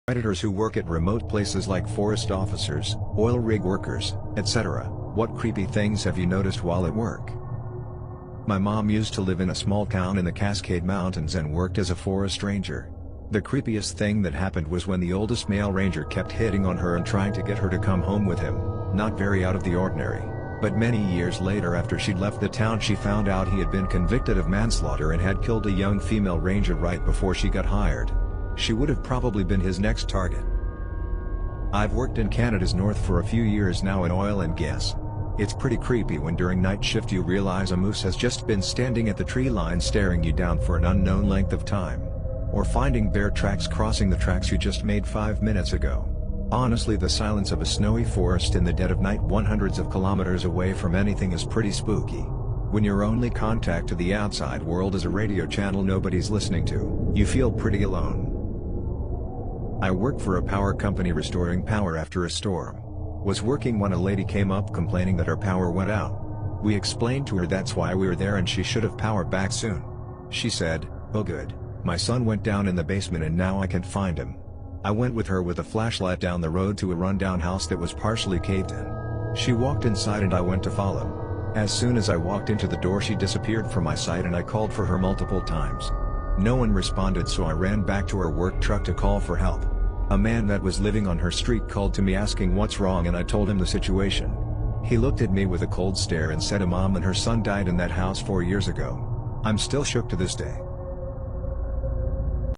Predators who work at remote places like forest officers, oil rig workers, etc. What creepy things have you noticed while at work? My mom used to live in a small town in the Cascade Mountains and worked as a forest ranger. The creepiest thing that happened was when the oldest male ranger kept hitting on her and trying to get her to come home with him. Not very out of the ordinary. But many years later, after she'd left the town, she found out he had been convicted of manslaughter and had killed a young female ranger right before she got hired. She would have probably been his next target. I've worked in Canada's north for a few years now in oil and gas. It's pretty creepy when during night shift you realize a moose has just been standing at the tree line staring you down for an unknown length of time. Or finding bear tracks crossing the tracks you just made 5 minutes ago. Honestly, the silence of a snowy forest in the dead of night hundreds of kilometers away from anything is pretty spooky. When your only contact to the outside world is a radio channel nobody's listening to, you feel pretty alone. I work for a power company restoring power after a storm. Was working when a lady came up complaining that her power went out. We explained to her that's why we were there and she should have power back soon. She said, "Oh good, my son went down in the basement and now I can't find him." I went with her with a flashlight down the road to a rundown house that was partially caved in. She walked inside and I went to follow. As soon as I walked into the door she disappeared from my sight and I called for her multiple times. No one responded, so I ran back to her work truck to call for help. A man that was living on her street called to me asking what's wrong and I told him the situation. He looked at me with a cold stare and said a mom and her son died in that house 4 years ago. I'm still shook to this day.